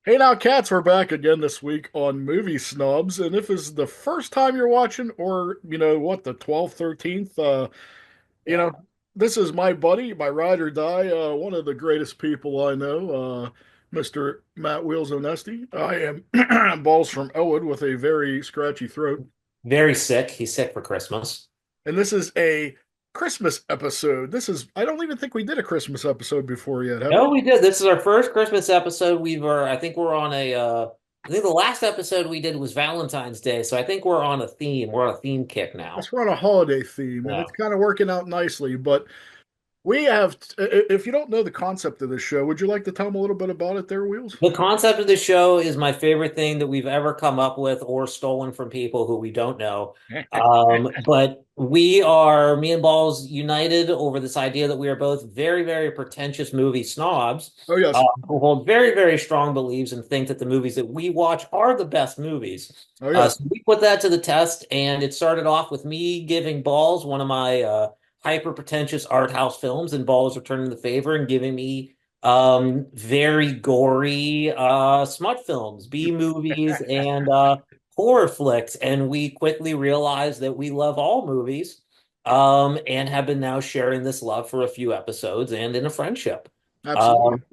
Hey now, cats, we're back again this week on Movie Snubs. And if it's the first time you're watching, or the 12th, 13th, you know, Yeah. this is my buddy, my ride or die, one of the greatest people I know, Mr. Matt Wheels Onesti. I am Balls from Ellwood with a very scratchy throat. Very sick. He's sick for Christmas. And this is a Christmas episode. I don't even think we did a Christmas episode before yet, have we? No, we did. This is our first Christmas episode. I think we're on I think the last episode we did was Valentine's Day. So I think we're on a theme. We're on a theme kick Yes, now. we're on a holiday theme, and it's Yeah. kind of working out nicely, but if you don't know the concept of this show, would you like to tell them a little bit about it there, Wheels? The concept of the show is my favorite thing that we've ever come up with or stolen from people who we don't know. But me and Balls, united over this idea that we are both very, very pretentious movie snobs, Oh, yes. who hold very, very strong beliefs and think that the movies that we watch are the best movies. Oh, yes. So we put that to the test, and it started off with me giving Balls one of my hyper pretentious art house films, and Balls returning the favor and giving me very gory smut films, B movies, and horror flicks. And we quickly realized that we love all movies, and have been now sharing this love for a few episodes and in a friendship. Absolutely. Um,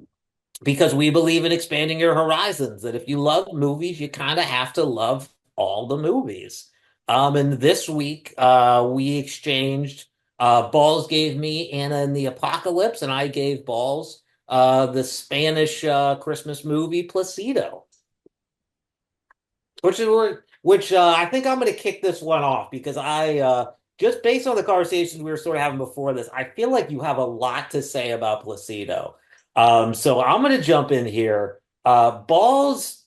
because we believe in expanding your horizons, that if you love movies, you kind of have to love all the movies. And this week, we exchanged, Balls gave me Anna and the Apocalypse, and I gave Balls the Spanish Christmas movie Placido, which I think I'm going to kick this one off because just based on the conversations we were sort of having before this, I feel like you have a lot to say about Placido. So I'm going to jump in here. Balls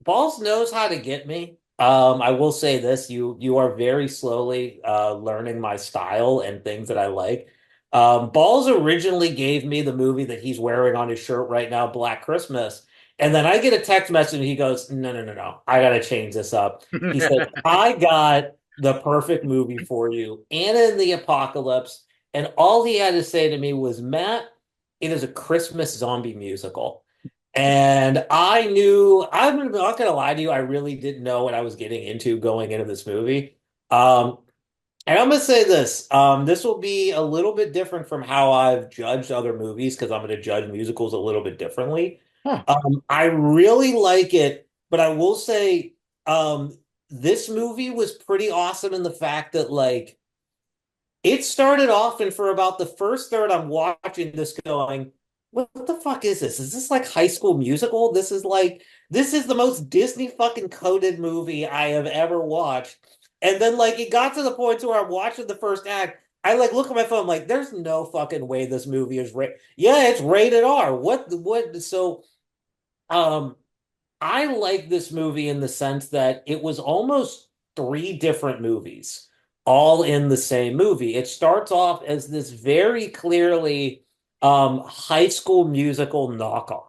knows how to get me. I will say this: you are very slowly learning my style and things that I like. Balls originally gave me the movie that he's wearing on his shirt right now, Black Christmas, and then I get a text message and he goes, "No, no, no, no, I got to change this up." He said, "I got the perfect movie for you, Anna and the Apocalypse," and all he had to say to me was, "Matt, it is a Christmas zombie musical." And I'm not gonna lie to you, I really didn't know what I was getting into going into this movie. Um, and I'm gonna say this, this will be a little bit different from how I've judged other movies because I'm gonna judge musicals a little bit differently. Huh. I really like it, but I will say, this movie was pretty awesome in the fact that it started off, and for about the first third, I'm watching this going, what the fuck is this? Is this like High School Musical? This is the most Disney fucking coded movie I have ever watched. And then it got to the point where I'm watching the first act. I look at my phone, I'm like, there's no fucking way this movie is yeah, it's rated R. Um, I like this movie in the sense that it was almost three different movies, all in the same movie. It starts off as this very clearly High School Musical knockoff.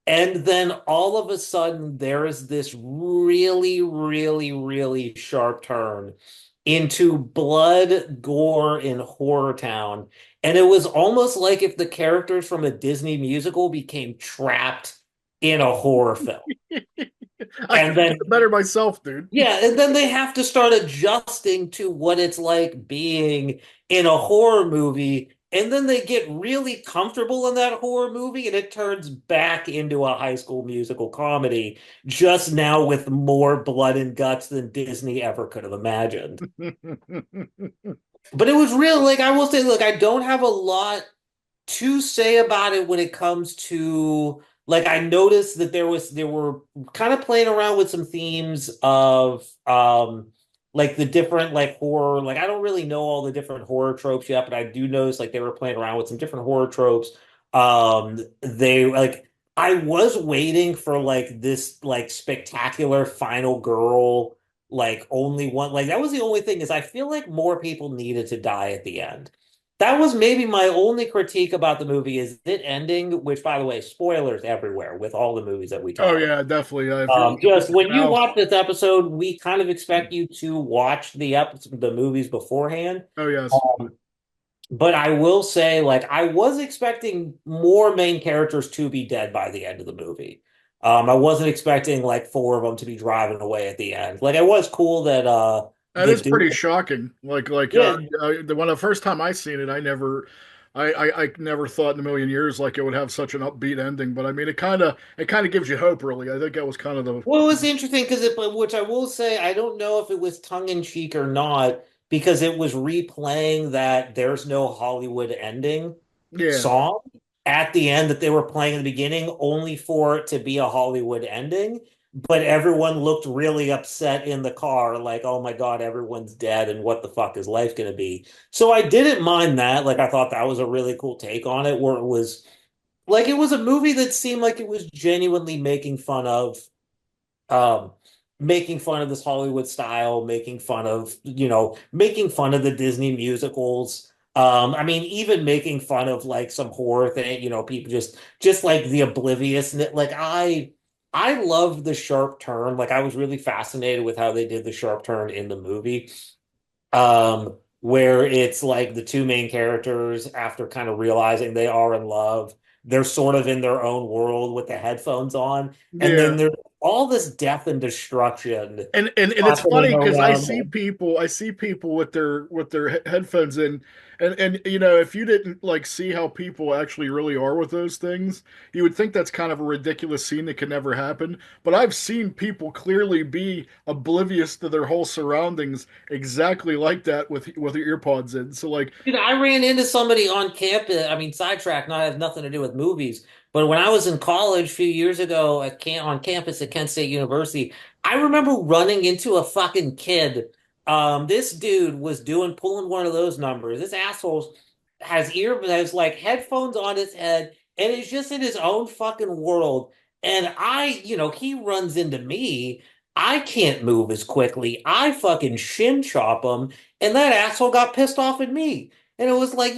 And then all of a sudden, there is this really, really, really sharp turn into blood, gore, and horror town. And it was almost like if the characters from a Disney musical became trapped in a horror film. I And couldn't do then, it better myself, dude. yeah, and then they have to start adjusting to what it's like being in a horror movie. And then they get really comfortable in that horror movie, and it turns back into a High School Musical comedy, just now with more blood and guts than Disney ever could have imagined. But it was real, I will say, look, I don't have a lot to say about it when it comes to I noticed that they were kind of playing around with some themes of the different horror. I don't really know all the different horror tropes yet, but I do notice they were playing around with some different horror tropes. They I was waiting for this spectacular final girl, only one, that was the only thing. Is I feel like more people needed to die at the end. That was maybe my only critique about the movie, is it ending, which, by the way, spoilers everywhere with all the movies that we Oh, talk. yeah, definitely. If you're Just when you now, watch this episode, we kind of expect you to watch the movies beforehand. oh, yes. Um, but I will say, I was expecting more main characters to be dead by the end of the movie. I wasn't expecting like four of them to be driving away at the end. Like, it was cool that That the is dude, pretty shocking. yeah, The first time I seen it, I never thought in a million years like it would have such an upbeat ending. But I mean, it kind of gives you hope, really. I think that was kind of the well, it was interesting because which I will say, I don't know if it was tongue in cheek or not, because it was replaying that "There's No Hollywood Ending" yeah, song at the end that they were playing in the beginning, only for it to be a Hollywood ending. But everyone looked really upset in the car, like, "Oh my God, everyone's dead, and what the fuck is life going to be?" So I didn't mind that. Like, I thought that was a really cool take on it, where it was like it was a movie that seemed like it was genuinely um, making fun of this Hollywood style, making fun of, making fun of the Disney musicals. I mean, even making fun of like some horror thing, people just like the oblivious. Like I loved the sharp turn. Like, I was really fascinated with how they did the sharp turn in the movie. Where it's like the two main characters, after kind of realizing they are in love, they're sort of in their own world with the headphones on, and then yeah. there's all this death and destruction And it's funny happening because around them. I see people with their headphones in, and if you didn't like see how people actually really are with those things, you would think that's kind of a ridiculous scene that could never happen. But I've seen people clearly be oblivious to their whole surroundings exactly like that with their earpods in. So like, Dude, I ran into somebody on campus. I mean, sidetrack, not has nothing to do with movies. But when I was in college a few years ago on campus at Kent State University, I remember running into a fucking kid. This dude was pulling one of those numbers. This asshole has like headphones on his head and is just in his own fucking world. And he runs into me. I can't move as quickly. I fucking shin chop him, and that asshole got pissed off at me. And it was like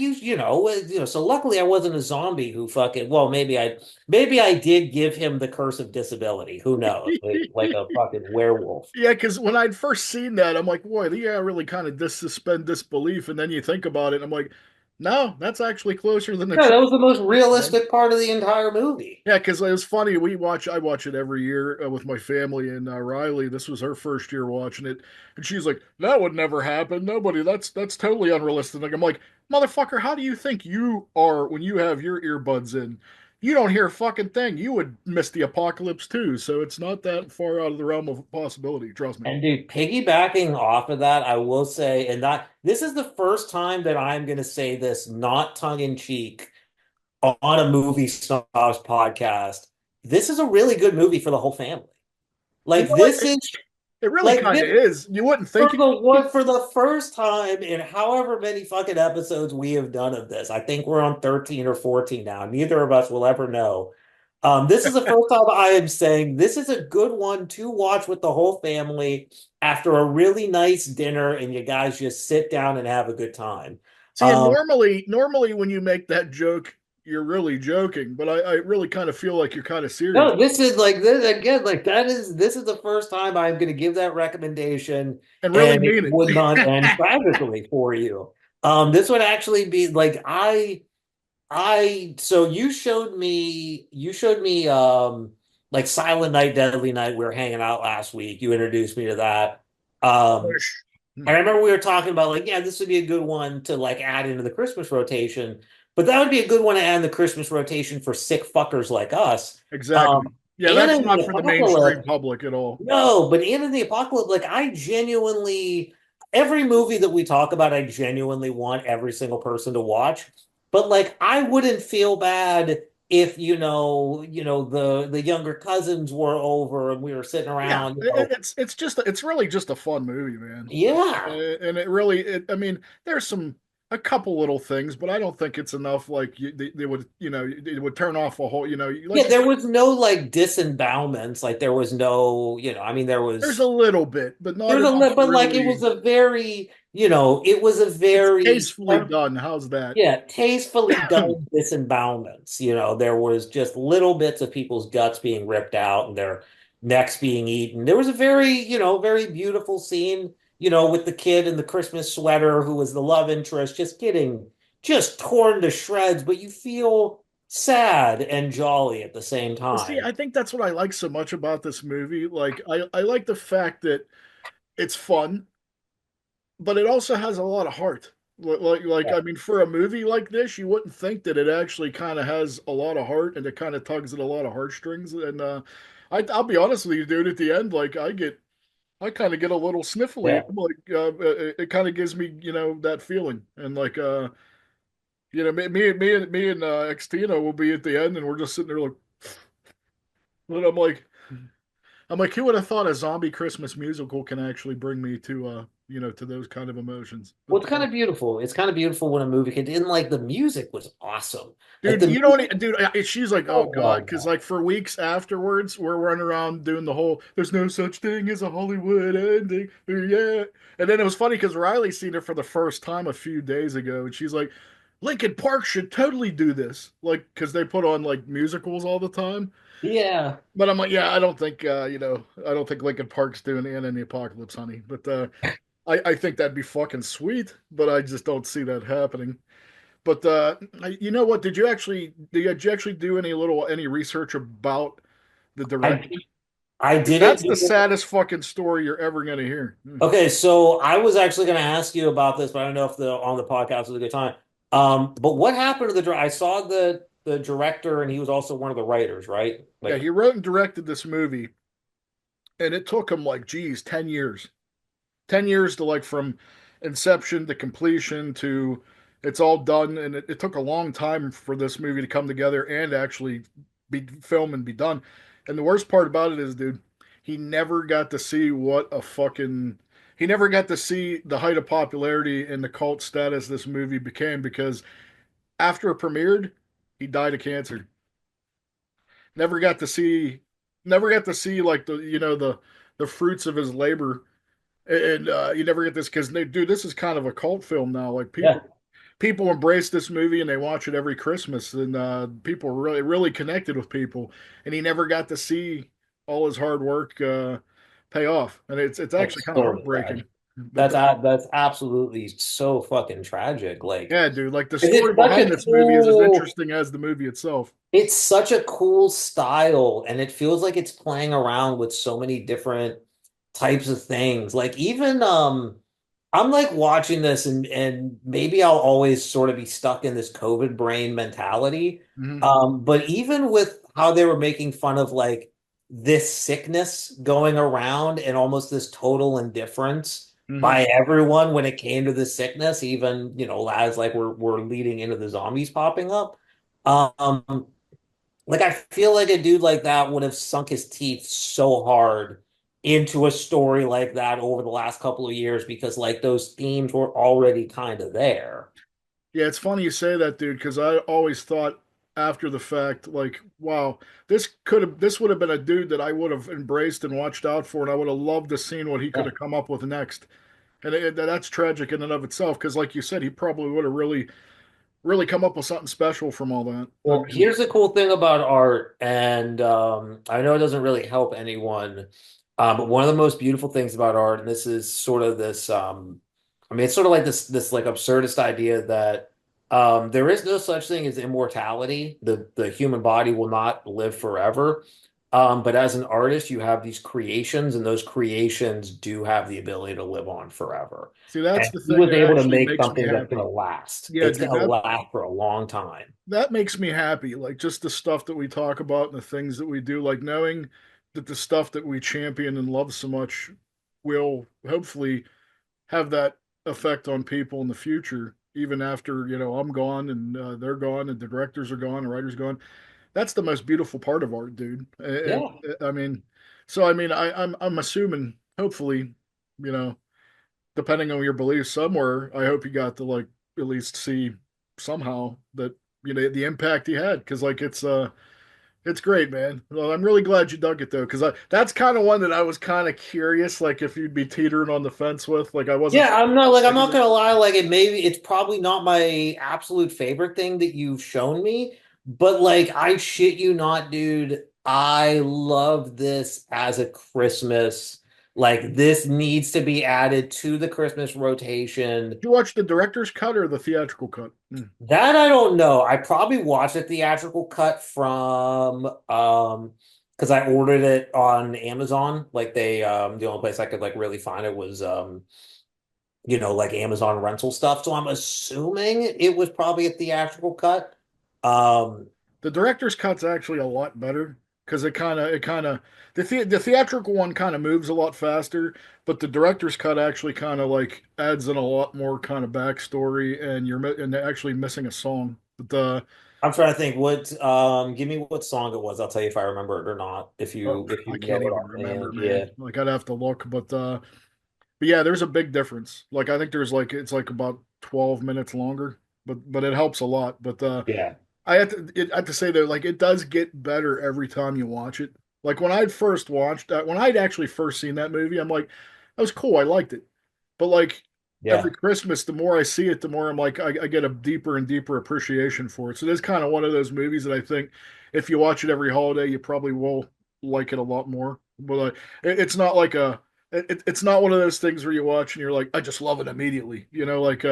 so luckily I wasn't a zombie who fucking well, maybe I did give him the curse of disability. Who knows? Like a fucking werewolf. yeah, because when I'd first seen that, I'm like, boy, yeah, really kind of suspend disbelief, and then you think about it, and I'm like, no, that's actually closer than the Yeah, truth. that was the most Man. realistic part of the entire movie. Yeah, because it was funny. I watch it every year with my family, and Riley, this was her first year watching it, and she's like, "That would never happen. Nobody. That's totally unrealistic." Like, I'm like, "Motherfucker, how do you think you are when you have your earbuds in? You don't hear a fucking thing. You would miss the apocalypse too. So it's not that far out of the realm of possibility. Trust me." And dude, piggybacking off of that, I will say, and that this is the first time that I'm going to say this, not tongue in cheek, on a movie snobs podcast. This is a really good movie for the whole family. You Like know what? this is It really like kind this of is. You wouldn't think for it. the first time in however many fucking episodes we have done of this. I think we're on 13 or 14 now. Neither of us will ever know. This is the first time I am saying this is a good one to watch with the whole family after a really nice dinner, and you guys just sit down and have a good time. See, and Um, normally when you make that joke, you're really joking, but I really kind of feel like you're kind of serious no, this is like this again, like this is the first time I'm going to give that recommendation, and really and it mean would not it. end tragically for you. This would actually be like so you showed me like Silent Night, Deadly Night. We were hanging out last week. You introduced me to that. Um, and I remember we were talking about like, yeah, this would be a good one to like add into the Christmas rotation, but that would be a good one to add in the Christmas rotation for sick fuckers like us. Um, Exactly. Yeah, Anna that's and not the for the mainstream Apocalypse, public at all. no, but Anna and the Apocalypse, like I genuinely, every movie that we talk about, I genuinely want every single person to watch. But like, I wouldn't feel bad if the younger cousins were over and we were sitting Yeah, around. it's really just a fun movie, man. Yeah. And I mean, there's a couple little things, but I don't think it's enough. Like they would, it would turn off a whole, Yeah, like you there said, was no like disembowelments. Like there was no, I mean, there's a little bit, but not there's a enough li- to but like it was really. a very, it was a It's very, tastefully done. How's that? yeah, tastefully done disembowelments. There was just little bits of people's guts being ripped out and their necks being eaten. There was a very, very beautiful scene, with the kid in the Christmas sweater who was the love interest just getting just torn to shreds, but you feel sad and jolly at the same Well, see, time. I think that's what I like so much about this movie. Like, I like the fact that it's fun, but it also has a lot of heart. Yeah. I mean, for a movie like this, you wouldn't think that it actually kind of has a lot of heart and it kind of tugs at a lot of heartstrings. And I'll be honest with you, dude. At the end, I kind of get a little sniffly. Yeah. I'm like, it kind of gives me, that feeling. And like, me and Xtina will be at the end, and we're just sitting there like, and I'm like, who would have thought a zombie Christmas musical can actually bring me to, to those kind of emotions? But Well, it's kind of beautiful. It's kind of beautiful when a movie can, and like the music was awesome. Like dude, the you don't, music dude. She's like, oh so god, well because done. like for weeks afterwards, we're running around doing the whole "there's no such thing as a Hollywood ending," yeah. And then it was funny because Riley seen it for the first time a few days ago, and she's like, Lincoln Park should totally do this, like because they put on like musicals all the time. Yeah. But I'm like, yeah, I don't think, I don't think Lincoln Park's doing Anna and the Apocalypse, honey. But I think that'd be fucking sweet, but I just don't see that happening. But you know what? Did you actually do any research about the I director? I Because didn't that's the do it. saddest fucking story you're ever gonna hear. Okay, so I was actually going to ask you about this, but I don't know if the on the podcast was a good time. But what happened to I saw the director, and he was also one of the writers, right? Yeah, Like, he wrote and directed this movie, and it took him like, geez, 10 years. 10 years to like from inception to completion to it's all done, and it took a long time for this movie to come together and actually be filmed and be done. And the worst part about it is, dude, he never got to see what a fucking he never got to see the height of popularity and the cult status this movie became, because after it premiered, he died of cancer. Never got to see like the fruits of his labor. And you never get this because, dude, this is kind of a cult film now. Like yeah, people embrace this movie and they watch it every Christmas, and people are really really connected with people. And he never got to see all his hard work pay off, and it's actually that's kind of so heartbreaking. tragic. But That's absolutely so fucking tragic. Like, yeah, dude, like the story it's such behind a this movie is as cool. interesting as the movie itself. It's such a cool style, and it feels like it's playing around with so many different types of things. Like even I'm like watching this and maybe I'll always sort of be stuck in this COVID brain mentality. Hmm. But even with how they were making fun of like this sickness going around and almost this total indifference Hmm. by everyone when it came to the sickness, even, as like we're leading into the zombies popping up. Um, like I feel like a dude like that would have sunk his teeth so hard into a story like that over the last couple of years because like those themes were already kind of there. Yeah, it's funny you say that, dude, because I always thought after the fact, like, wow, this would have been a dude that I would have embraced and watched out for, and I would have loved to seen what he could Yeah. have come up with next. And that's tragic in and of itself, because like you said, he probably would have really, really come up with something special from all that. I Well, mean, here's the cool thing about art, and I know it doesn't really help anyone, but one of the most beautiful things about art, and this is sort of this, I mean, it's sort of like this like absurdist idea that there is no such thing as immortality. The human body will not live forever. But as an artist, you have these creations, and those creations do have the ability to live on forever. see, that's And the he thing was that able to actually make makes me something that's going happy. to last. Yeah, It's dude, going to last for a long time. that makes me happy. Like just the stuff that we talk about and the things that we do, like knowing that the stuff that we champion and love so much will hopefully have that effect on people in the future, even after I'm gone and they're gone and the directors are gone and writers gone. That's the most beautiful part of art, dude. And, Yeah. I mean, so I mean, I'm assuming, hopefully, you know, depending on your beliefs, somewhere, I hope you got to like at least see somehow that the impact he had, because like it's great, man. Well, I'm really glad you dug it though, because that's kind of one that I was kind of curious, like if you'd be teetering on the fence with. Like I wasn't Yeah, sure. I'm not gonna lie, like it's probably not my absolute favorite thing that you've shown me, but like I shit you not, dude, I love this as a Christmas Like this needs to be added to the Christmas rotation. Did you watch the director's cut or the theatrical cut? Hmm. That I don't know. I probably watched a theatrical cut from because I ordered it on Amazon. Like they the only place I could like really find it was like Amazon rental stuff. So I'm assuming it was probably a theatrical cut. Um The director's cut's actually a lot better because it kind of the theatrical one kind of moves a lot faster, but the director's cut actually kind of like adds in a lot more kind of backstory, and and they're actually missing a song. But I'm trying to think what give me what song it was. I'll tell you if I remember it or not. If oh, you I know can't it even remember, offhand. man. Yeah. Like I'd have to look, but yeah, there's a big difference. Like I think there's like it's like about 12 minutes longer, but it helps a lot. But Yeah. I have to say that like it does get better every time you watch it. Like when I'd first watched when I'd actually first seen that movie, I'm like, that was cool. I liked it. But like every Yeah. Christmas, the more I see it, the more I'm like, I get a deeper and deeper appreciation for it. So it is kind of one of those movies that I think if you watch it every holiday, you probably will like it a lot more. But it's not like it's not one of those things where you watch and you're like, I just love it immediately. You know, like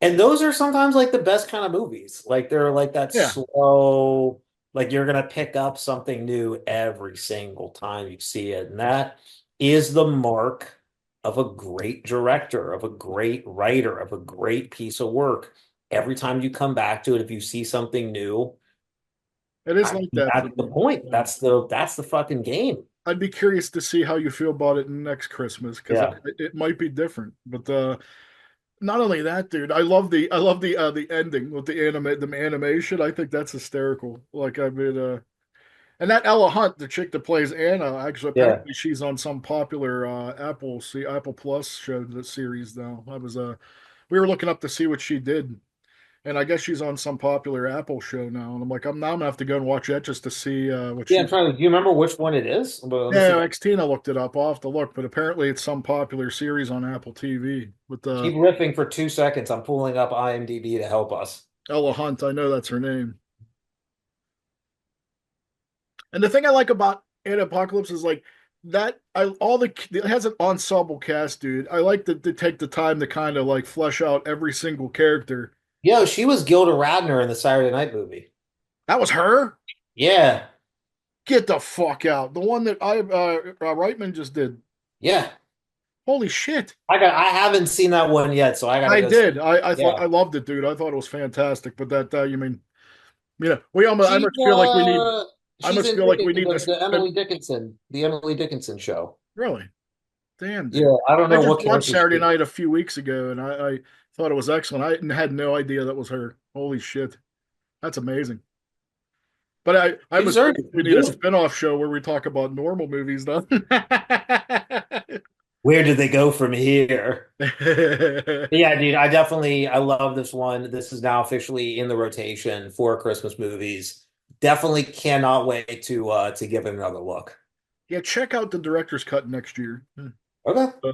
And those are sometimes like the best kind of movies. Like they're like that yeah. slow, like you're gonna pick up something new every single time you see it. And that is the mark of a great director, of a great writer, of a great piece of work. Every time you come back to it, if you see something new, It is like that for that's the me. point. That's the fucking game. I'd be curious to see how you feel about it next Christmas because Yeah. it might be different. But not only that, dude, I love the ending with the animation. I think that's hysterical. Like I mean, and that Ella Hunt, the chick that plays Anna, actually Yeah. apparently she's on some popular Apple Plus show that series now. I was we were looking up to see what she did, and I guess she's on some popular Apple show now. And I'm like, I'm gonna have to go and watch that just to see what Yeah, she. I'm trying to, do you remember which one it is? Well, let me see if Yeah, I XT, I looked it up. I'll have to look, but apparently it's some popular series on Apple TV with keep riffing for 2 seconds. I'm pulling up IMDb to help us. Ella Hunt. I know that's her name. And the thing I like about Ant Apocalypse is like that. It has an ensemble cast, dude. I like to take the time to kind of like flesh out every single character. Yo, she was Gilda Radner in the Saturday Night movie. That was her. Yeah, Get the fuck out. The one that Reitman just did. yeah. Holy shit. I haven't seen that one yet, so I gotta I go see. did. I thought Yeah, I loved it, dude. I thought it was fantastic. But that you mean, I she's must feel like we need. I she's must in feel like we need The to. The Emily Dickinson show. Really? Damn, dude. Yeah, I don't I know just what watched character she Saturday is. Night a few weeks ago, and I thought it was excellent. I had no idea that was her. Holy shit, that's amazing. But I She must feel deserves like it. we need a spin-off show where we talk about normal movies, though. Where did they go from here? Yeah, dude, I love this one. This is now officially in the rotation for Christmas movies. Definitely cannot wait to give it another look. Yeah, check out the director's cut next year. Okay. Uh,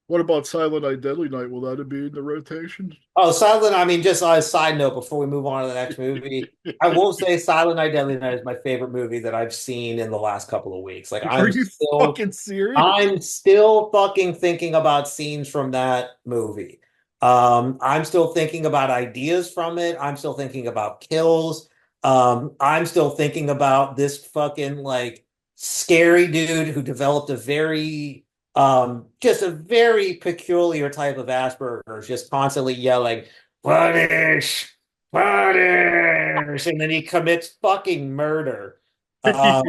what about Silent Night, Deadly Night? Will that be in the rotation? Oh, Silent, I mean, just on a side note before we move on to the next movie, I will say Silent Night, Deadly Night is my favorite movie that I've seen in the last couple of weeks. Like Are you fucking serious? I'm still fucking thinking about scenes from that movie. I'm still thinking about ideas from it. I'm still thinking about kills. I'm still thinking about this fucking like scary dude who developed a very just a very peculiar type of Asperger's, just constantly yelling, punish, punish, and then he commits fucking murder. Um,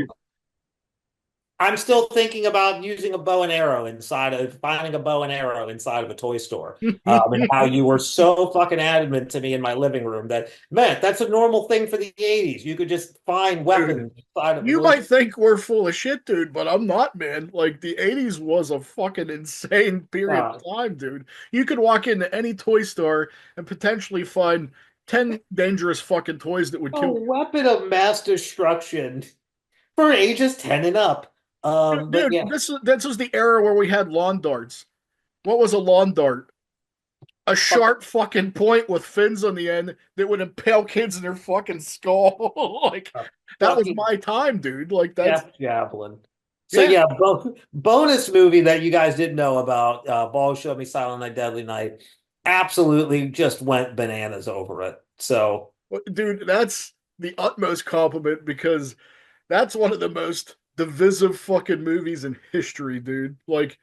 I'm still thinking about using a bow and arrow inside of finding a bow and arrow inside of a toy store. And how you were so fucking adamant to me in my living room that, man, that's a normal thing for the 80s. You could just find Dude, weapons inside of you little. might think we're full of shit, dude, but I'm not, man. Like the 80s was a fucking insane period Uh, of time, dude. You could walk into any toy store and potentially find 10 dangerous fucking toys that would a kill weapon of mass destruction for ages 10 and up. you. But Dude, yeah, this was the era where we had lawn darts. What was a lawn dart? A fuck, sharp fucking point with fins on the end that would impale kids in their fucking skull. Like a that was fucking my time, dude. Like that's death javelin. So Yeah. yeah, bonus movie that you guys didn't know about, Balls Show Me Silent Night, Deadly Night. Absolutely just went bananas over it. So Well, dude, that's the utmost compliment because that's one of the most divisive fucking movies in history, dude. Like,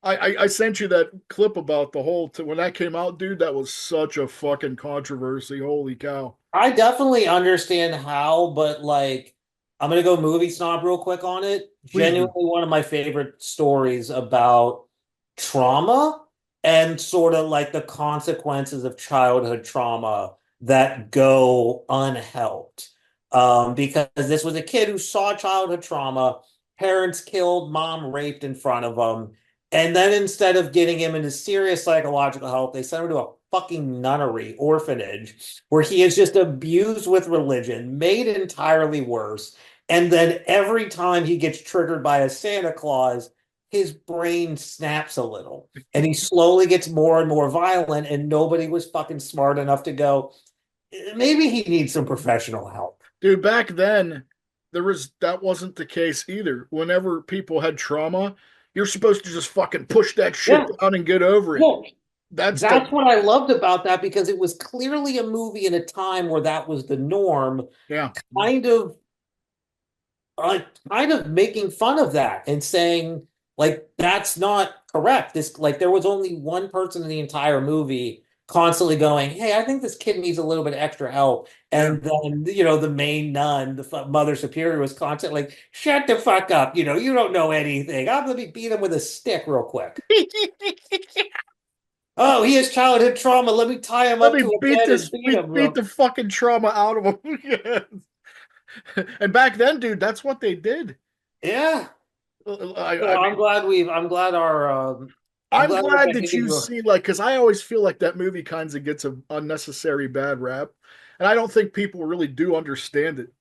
I sent you that clip about the whole when that came out, dude. That was such a fucking controversy. Holy cow! I definitely understand how, but like, I'm gonna go movie snob real quick on it. Please do. Genuinely one of my favorite stories about trauma and sort of like the consequences of childhood trauma that go unhelped. Because this was a kid who saw childhood trauma, parents killed, mom raped in front of him. And then instead of getting him into serious psychological help, they sent him to a fucking nunnery orphanage where he is just abused with religion, made entirely worse. And then every time he gets triggered by a Santa Claus, his brain snaps a little and he slowly gets more and more violent. And nobody was fucking smart enough to go, maybe he needs some professional help. Dude, back then, that wasn't the case either. Whenever people had trauma, you're supposed to just fucking push that shit Yeah. down and get over it. Well, That's the that's what I loved about that because it was clearly a movie in a time where that was the norm, yeah. kind of kind of making fun of that and saying like that's not correct. This like there was only one person in the entire movie constantly going, "Hey, I think this kid needs a little bit extra help." Yeah. And then the main nun, the mother superior, was constantly like, "Shut the fuck up! You don't know anything. I'm gonna beat him with a stick real quick." Oh, he has childhood trauma. Let me tie him Let up me to a bed and beat him beat real. the fucking trauma out of them. Yes. And back then, dude, that's what they did. Yeah. I So mean, I'm I'm glad our glad that you behavior. see, like, because I always feel like that movie kind of gets an unnecessary bad rap, and I don't think people really do understand it.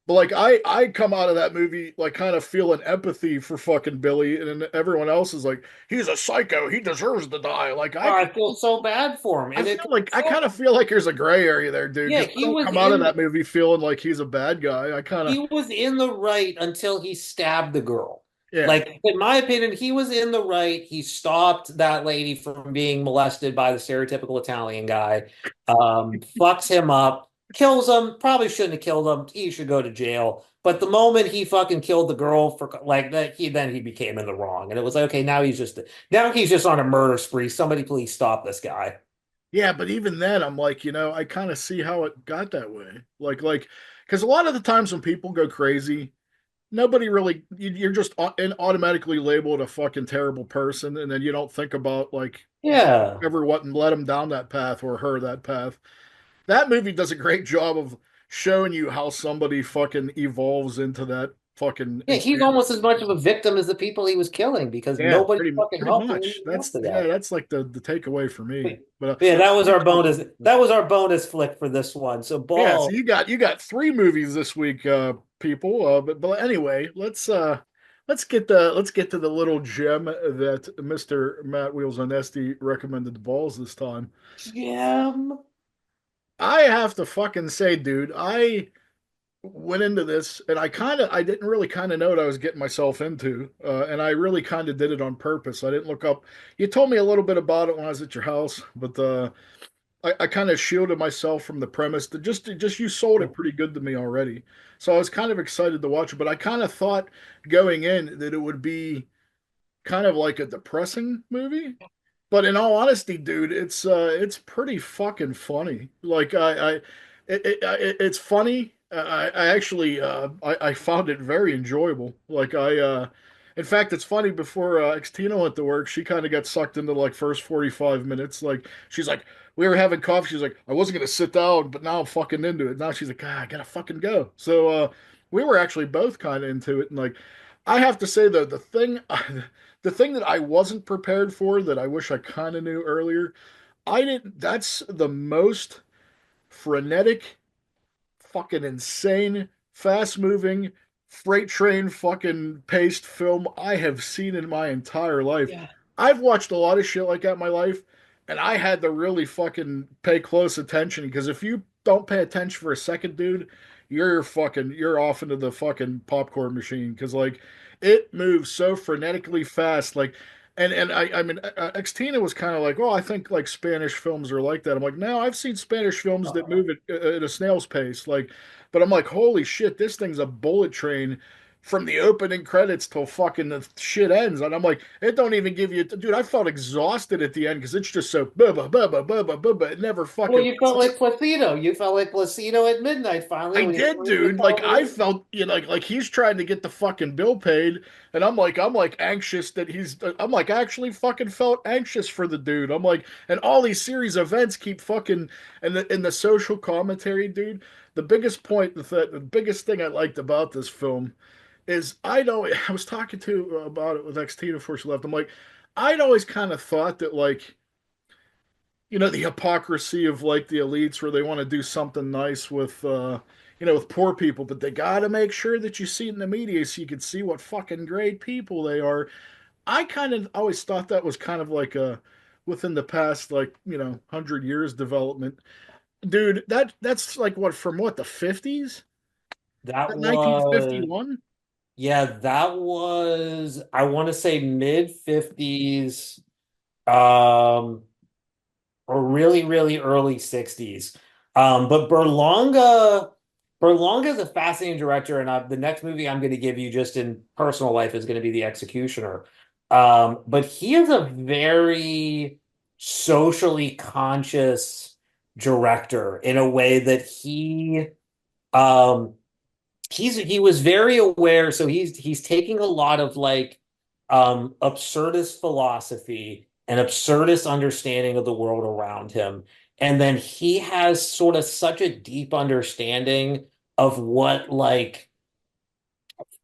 But like, I come out of that movie like kind of feeling empathy for fucking Billy, and then everyone else is like, he's a psycho, he deserves to die. Like, Oh, I feel so bad for him, I and feel it's like I kind so of feel like there's a gray area there, dude, yeah. because I don't come out of that movie feeling like he's a bad guy. I kind of, He was in the right until he stabbed the girl. yeah. Like in my opinion, he was in the right. He stopped that lady from being molested by the stereotypical Italian guy. Fucks him up, kills him. Probably shouldn't have killed him. He should go to jail. But the moment he fucking killed the girl for like that, he became in the wrong, and it was like, okay, now he's just on a murder spree. Somebody please stop this guy. Yeah, but even then, I'm like, I kind of see how it got that way. Because a lot of the times when people go crazy, nobody really, you're just automatically labeled a fucking terrible person, and then you don't think about like Yeah. ever what and let him down that path or her that path. That movie does a great job of showing you how somebody fucking evolves into that fucking Yeah, he's insanity. almost as much of a victim as the people he was killing because Yeah, nobody fucking pretty helped him when much. he That's after yeah, that. that's like the takeaway for me. But Yeah, that was our bonus. That was our bonus flick for this one. So yeah, so Ball, you got three movies this week, people. But anyway, let's get to the little gem that Mr. Matt Wheels on Esty recommended the balls this time. Jim. I have to fucking say, dude, I went into this and I didn't really kind of know what I was getting myself into, and I really kind of did it on purpose. I didn't look up. You told me a little bit about it when I was at your house, but I kind of shielded myself from the premise that just you sold it pretty good to me already. So I was kind of excited to watch it, but I kind of thought going in that it would be kind of like a depressing movie. But in all honesty, dude, it's pretty fucking funny. Like it's funny. I actually I found it very enjoyable. In fact, it's funny. Before Xtina went to work, she kind of got sucked into like first 45 minutes. Like she's like, we were having coffee. She's like, I wasn't gonna sit down, but now I'm fucking into it. Now she's like, I gotta fucking go. So we were actually both kind of into it, and like I have to say though, the thing that I wasn't prepared for that I wish I kind of knew earlier, I didn't. That's the most frenetic, fucking insane, fast moving, freight train fucking paced film I have seen in my entire life. Yeah. I've watched a lot of shit like that in my life, and I had to really fucking pay close attention because if you don't pay attention for a second, dude, you're off into the fucking popcorn machine because like it moves so frenetically fast. Like, and I mean, Xtina was kind of like, oh, I think like Spanish films are like that. I'm like, no, I've seen Spanish films that move at a snail's pace. Like, but I'm like, holy shit, this thing's a bullet train from the opening credits till fucking the shit ends. And I'm like, it don't even give you, dude. I felt exhausted at the end because it's just so bubba bubba bubba bubba. It never Well, fucking you lets felt up. like Placido. You felt like Placido at midnight finally I when he did, cleaned the dude. Like I television. felt, like he's trying to get the fucking bill paid, and I'm like anxious that he's. I'm like actually fucking felt anxious for the dude. I'm like, and all these series events keep fucking, and the social commentary, dude. The biggest point, the biggest thing I liked about this film is I know I was talking to about it with XT before she left. I'm like, I'd always kind of thought that like the hypocrisy of like the elites where they want to do something nice with with poor people, but they got to make sure that you see it in the media so you can see what fucking great people they are. I kind of always thought that was kind of like a within the past like 100 years development, dude. That's like what from what the 50s, That that was 1951. Yeah, that was, I want to say mid 50s, um, or really, really early 60s. But Berlanga is a fascinating director, and the next movie I'm going to give you just in personal life is going to be The Executioner. But he is a very socially conscious director in a way that um, he was very aware, so he's taking a lot of like absurdist philosophy and absurdist understanding of the world around him, and then he has sort of such a deep understanding of what, like,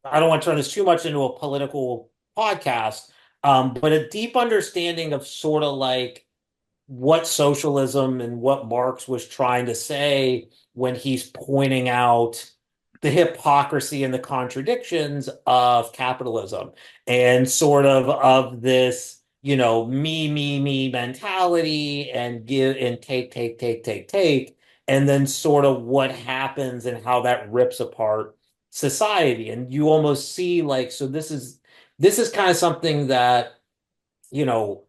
I don't want to turn this too much into a political podcast, but a deep understanding of sort of like what socialism and what Marx was trying to say when he's pointing out the hypocrisy and the contradictions of capitalism and sort of this, me mentality and give and take, and then sort of what happens and how that rips apart society. And you almost see like, so this is kind of something that you know,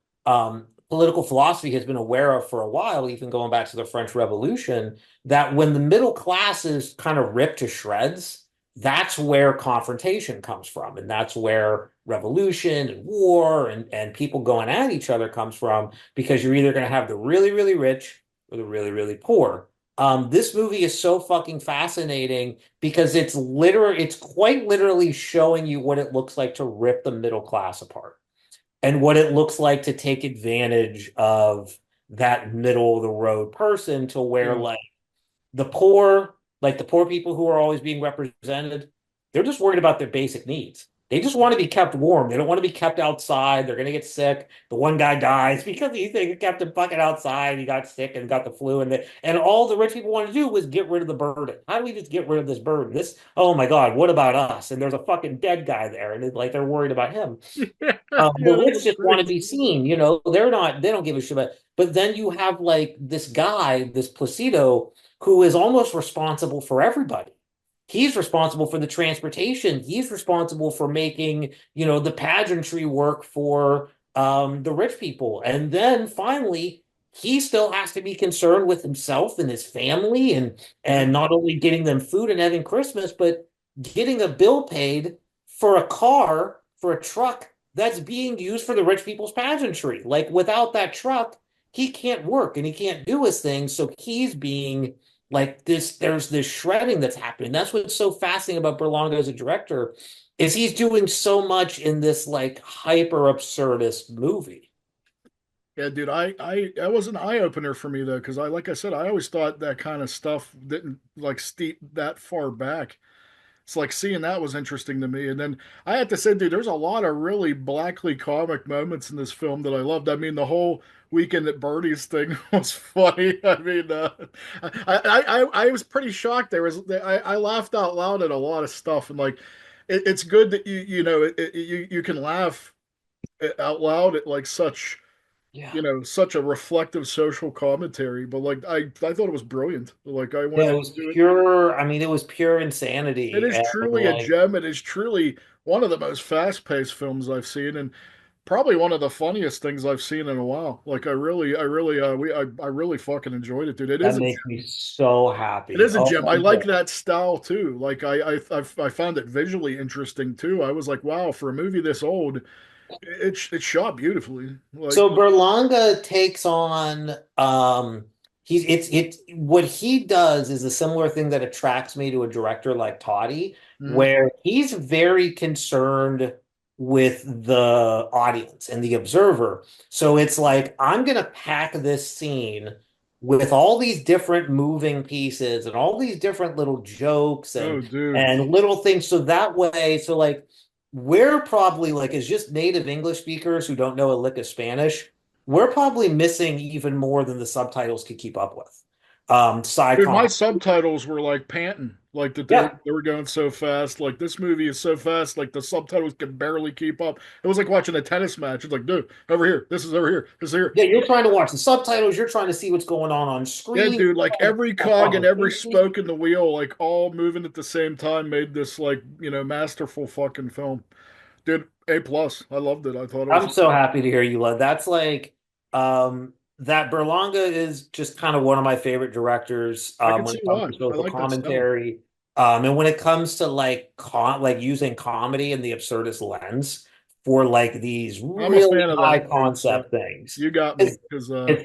political philosophy has been aware of for a while, even going back to the French Revolution, that when the middle class is kind of ripped to shreds, that's where confrontation comes from. And that's where revolution and war and people going at each other comes from, because you're either going to have the really, really rich or the really, really poor. This movie is so fucking fascinating because it's quite literally showing you what it looks like to rip the middle class apart and what it looks like to take advantage of that middle of the road person to where Yeah. like the poor people who are always being represented, they're just worried about their basic needs. They just want to be kept warm. They don't want to be kept outside. They're going to get sick. The one guy dies because they kept him fucking outside. He got sick and got the flu. And all the rich people want to do was get rid of the burden. How do we just get rid of this burden? Oh my God, what about us? And there's a fucking dead guy there. And like they're worried about him. Yeah, The yeah, that rich was just great. want to be seen, they don't give a shit about. But then you have like this guy, this Placido, who is almost responsible for everybody. He's responsible for the transportation. He's responsible for making, the pageantry work for the rich people. And then finally, he still has to be concerned with himself and his family Yeah. and not only getting them food and having Christmas, but getting a bill paid for a car, for a truck that's being used for the rich people's pageantry. Like without that truck, he can't work and he can't do his thing. So he's being like this, there's this shredding that's happening. That's what's so fascinating about Berlanga as a director, is he's doing so much in this like hyper absurdist movie. Yeah, dude, that was an eye opener for me though, because like I said, I always thought that kind of stuff didn't like steep that far back. It's like seeing that was interesting to me. And then I have to say, dude, there's a lot of really blackly comic moments in this film that I loved. I mean, the whole weekend at Bernie's thing was funny. I mean, I was pretty shocked. I laughed out loud at a lot of stuff, and like it's good that you can laugh out loud at like such. Yeah. such a reflective social commentary. But like I thought it was brilliant. Like I went Yeah, it was into it. pure, I mean, it was pure It insanity. is And truly a like, gem. It is truly one of the most fast-paced films I've seen, and probably one of the funniest things I've seen in a while. Like I really fucking enjoyed it, dude. It is that a makes me so it happy. is a Oh gem. I my like God. that style too. Like I found it visually interesting too. I was like, wow, for a movie this old, it's shot beautifully. Like, So Berlanga takes on he's it's what he does is a similar thing that attracts me to a director like Toddy, mhm. where he's very concerned with the audience and the observer. So it's like I'm gonna pack this scene with all these different moving pieces and all these different little jokes Oh, dude. and little things. So that way, so like we're probably like as just native English speakers who don't know a lick of Spanish, we're probably missing even more than the subtitles could keep up with. Dude, my SciComm. subtitles were like panting, like that Yeah. they were going so fast. Like this movie is so fast, like the subtitles can barely keep up. It was like watching a tennis match. It's like, dude, over here, this is over here, this is here. Yeah, you're trying to watch the subtitles, you're trying to see what's going on Yeah, screen, dude, like every a cog and every conversation. spoke in the wheel, like all moving at the same time, made this like masterful fucking film. Dude, A plus. I loved it. I thought it was. I'm so happy to hear you love. That's like that Berlanga is just kind of one of my favorite directors I can when see it comes why. to I social like that style. commentary. And when it comes to like using comedy and the absurdist lens for like these I'm a really fan of high that, dude. So concept things. you got me It's because it's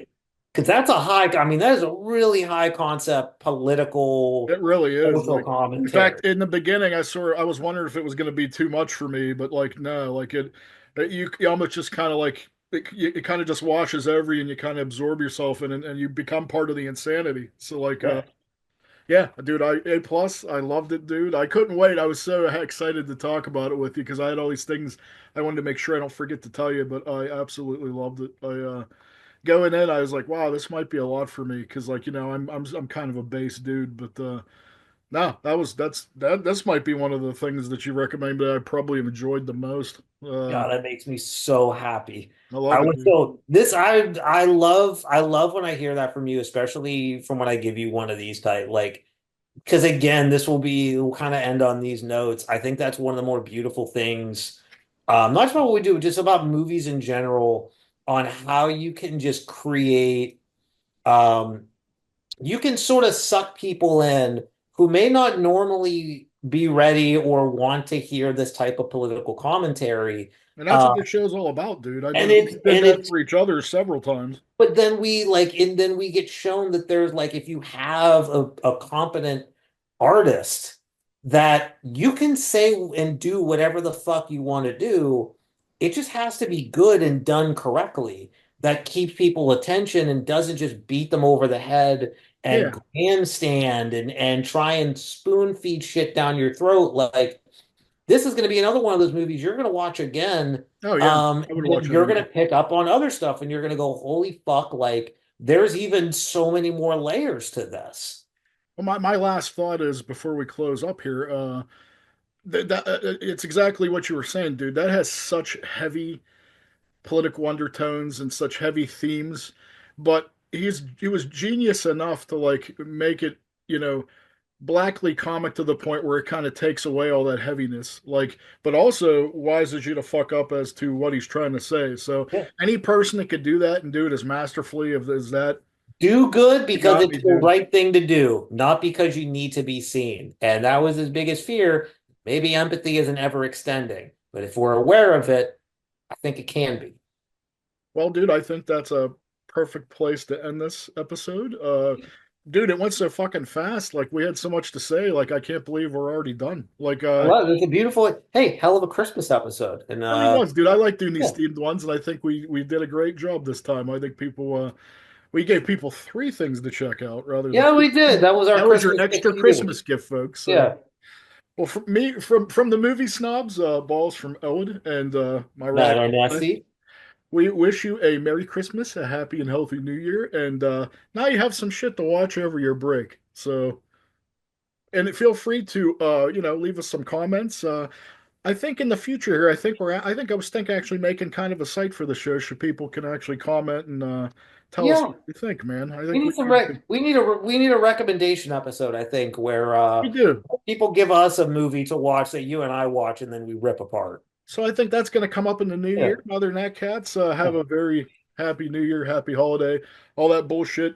because that's a high, I mean, that is a really high concept political it really is. social Like, in fact, commentary. in the beginning, I was wondering if it was going to be too much for me, but like, no, like you almost just kind of like it kind of just washes over you, and you kind of absorb yourself in, and you become part of the insanity. So like, Yeah. yeah, dude, I A plus, I loved it, dude. I couldn't wait. I was so excited to talk about it with you because I had all these things I wanted to make sure I don't forget to tell you, but I absolutely loved it. Going in, I was like, wow, this might be a lot for me because like I'm kind of a base dude, but no, that this might be one of the things that you recommend that I probably have enjoyed the most. God, that makes me so happy. I I love it, would dude. so this I love when I hear that from you, especially from when I give you one of these type like because again, this will be we'll kind of end on these notes. I think that's one of the more beautiful things, not just about what we do, just about movies in general, on how you can just create um you can sort of suck people in who may not normally be ready or want to hear this type of political commentary. And that's Uh, what this show's all about, dude. I and mean, it's we did and that it's for each other several times. but then we like and then we get shown that there's like if you have a competent artist that you can say and do whatever the fuck you want to do. It just has to be good and done correctly that keeps people attention and doesn't just beat them over the head and Yeah. grandstand and try and spoon feed shit down your throat. Like this is going to be another one of those movies you're going to watch again. Oh yeah. I would And watch then it you're going again. to pick up on other stuff and you're going to go, holy fuck, like there's even so many more layers to this. Well, my last thought is before we close up here, it's exactly what you were saying, dude. That has such heavy political undertones and such heavy themes, but he was genius enough to like make it, you know, blackly comic to the point where it kind of takes away all that heaviness. Like, but also wises you to fuck up as to what he's trying to say. So Yeah. any person that could do that and do it as masterfully as that, Do good you because got me, it's the dude. right thing to do, not because you need to be seen. And that was his biggest fear. Maybe empathy isn't ever extending, but if we're aware of it, I think it can be. Well, dude, I think that's a perfect place to end this episode. Dude, it went so fucking fast. Like we had so much to say. Like I can't believe we're already done. Like Well, it's a beautiful, hey, hell of a Christmas episode. And really was, dude. I like doing these yeah. themed ones, and I think we did a great job this time. I think people we gave people three things to check out rather than Yeah, we did. That was our that was your Christmas gift extra to you. Christmas gift, folks. So, Yeah. well, from me, from the movie snobs, balls from Ellwood and my Matt right, Arnesi. we wish you a Merry Christmas, a happy and healthy New Year, and now you have some shit to watch over your break. So, and feel free to leave us some comments. I think in the future here, I think I was thinking actually making kind of a site for the show so people can actually comment and tell us Yeah, what you think, man. I we think need some we need a recommendation episode, I think, where we do. people give us a movie to watch that you and I watch and then we rip apart. So I think that's going to come up in the new Yeah. year. Other than that, cats, have a very happy new year, happy holiday, all that bullshit.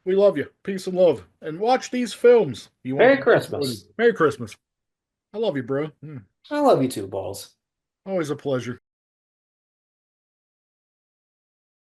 We love you. Peace and love. And watch these films. You won't Merry be disappointed. Christmas. Merry Christmas. I love you, bro. I love you too, balls. Always a pleasure.